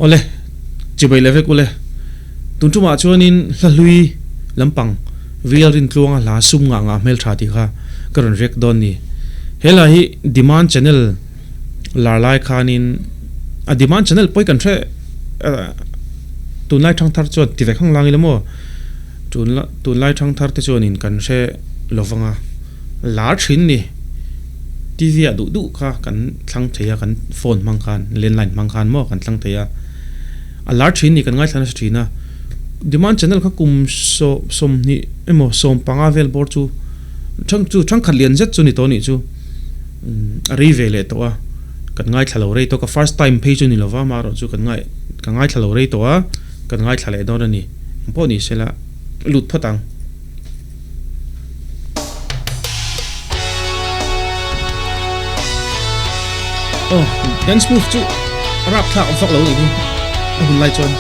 ole chibai leve kule tuntuma chuanin la lui lampang vial rin tluanga la sum nga mel tha ti kha karon rek don ni hela hi demand channel larlai khanin a demand channel poi kan the tunlai thang thar chon ti ve khang langi lemo tunlai thang thar te chonin kan she lovanga lar thin ni TV du kha kan thlang theya kan phone mang khan landline mang khan mo kan thlang theya a lar thin ni kan ngai thana thina demand channel kha kum so som ni emo som panga vel bor chu thang khalian jet chu ni to ni chu ri vele to a kan ngai thalo re to ka first time page ni lova ma ro chu kan ngai thalo re to a kan ngai thale do ni po ni sela lut phatang oh dance move chu rap tha on phok lo ni hun lai chon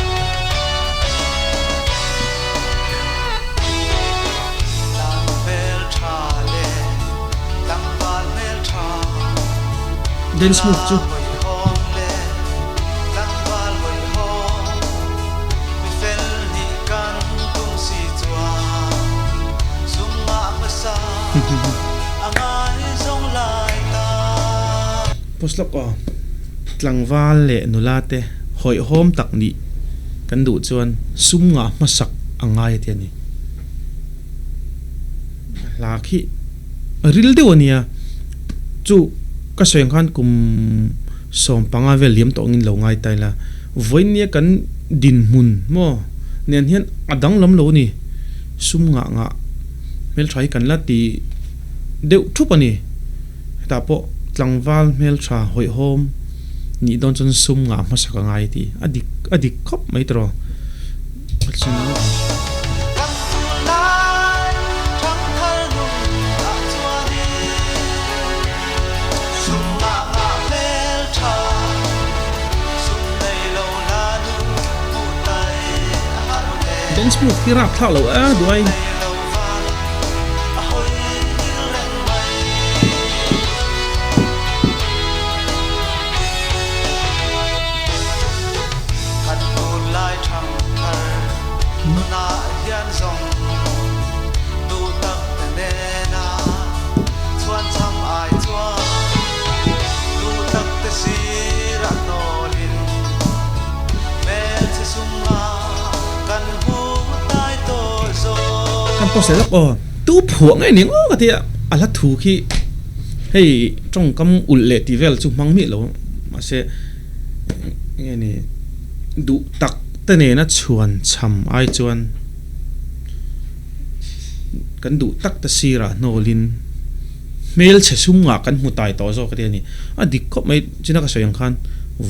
dance move chu poslok o tlangwal le nulate hoi hom tak ni kan du chuan sumnga masak angai te ni lakhi ril de onia chu ka soeng khan kum som panga vel liam to ngin lo ngai taila voinia kan din mun mo nen hian adang lam lo ni sumnga nga mel thai kan la ti deu thupani ta po tlangwal mel tha hoi hom ni don chon sum nga masaka ngai ti adik khop mai tro dance move ki rap thalo a duai có sẽ lắc tu phuang ấy nieng cái thì ala thu khi hey trong cam ul lệ thì vel chung mang mi lo mà sẽ nghe nè du tak tên này nó chuan chăm ai chuan kan du tak ta sira no lin mail che sum nga kan mu tai to zo cái này à dik ko mai china ka soyang khan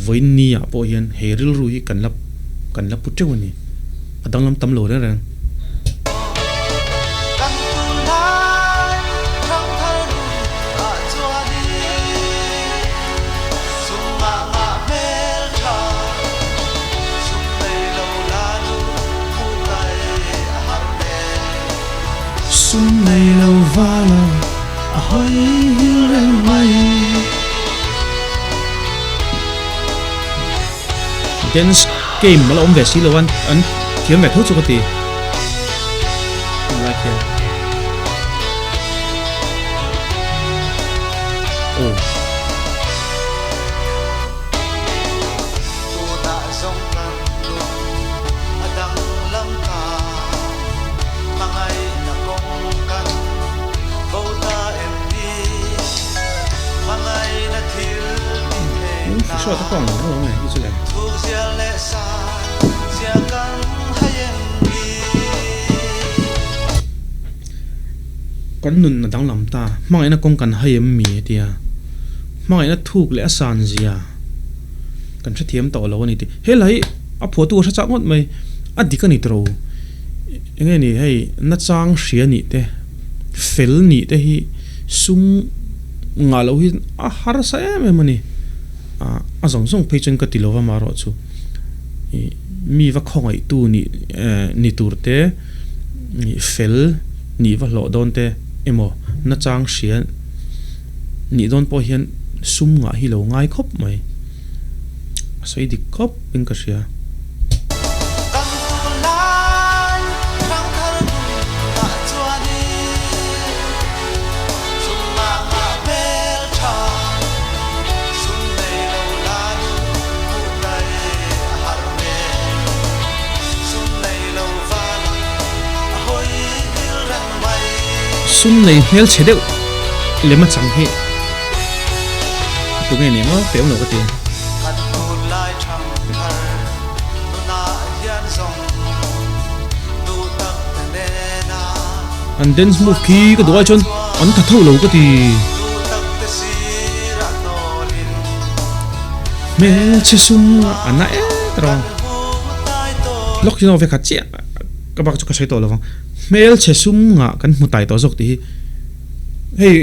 voin ni a po hian heril ru hi kan lap put chewani adang lam tam lo ra sum này lâu va lâu hỏi hiu lên mây dance game mà ông về xí lâu anh kiếm về thuốc cho cái gì like it oh cho tất cả những thứ này như thế này con nun là đang làm ta mang ấy nó con cần hay em mì đi à mang ấy nó thuộc lẽ sàn gì à cần sẽ thiếm tàu lâu này thì hết lấy áp phổ tu sẽ chắc mất mày đi cái này trâu nghe này hay nó trang xía nị thế phèl nị thế hi sum ngả lâu hi har sa em mày a zong zong pechon ka tilova maro chu mi va khongai tu ni turte ni fel ni va lo don te emo na chang hrian ni don po hian sum nga hi lo ngai khop mai soi dik khop in ka sia sum nei hel chedeu lema chang he tu nghe ni mo pe no ka ti and then move ki ka do chon an tha thau lo ka ti me che sum ana e tro lok no ve khat che ka bak chu ka sai to lo mel che sum nga kan mutai to zok ti hey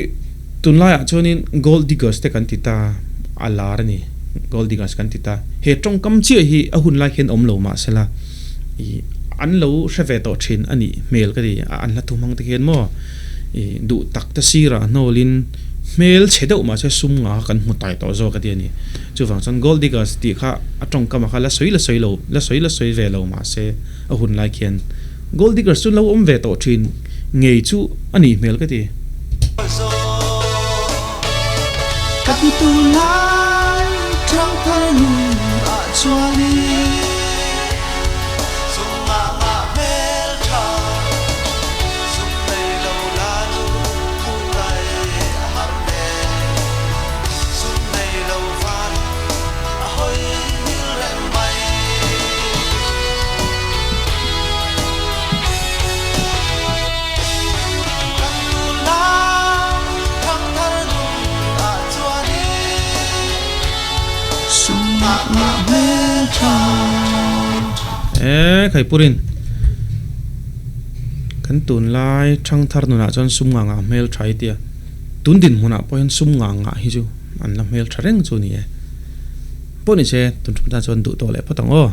tunla ya chonin gold diggers te kan tita alar ni gold diggers kan tita he tong kam chi hi a hun la hen om lo ma sela I an lo shave to thin ani mel ka ri an la tu mang te hen mo I du tak ta sira nolin mel che do ma che sum nga kan mutai to zo ka ti ni chu wang chon gold diggers ti kha atong kam kha la soi ve lo ma se a hun la khen gold diggers chu lo om ve to thin ngei chu ani mel ka ti Kapitulan trong thân ở chua ly sum ma ma mel cha sum nei lo la lu ku tai har ne sum nei lo van a hoi hil ren mai khai purin kan tun lai thang thar nu na chon sum nga mel thai tia tun din huna poin sum nga hi chu an la mel thareng chu ni e poni che tun ta chon du to le patang o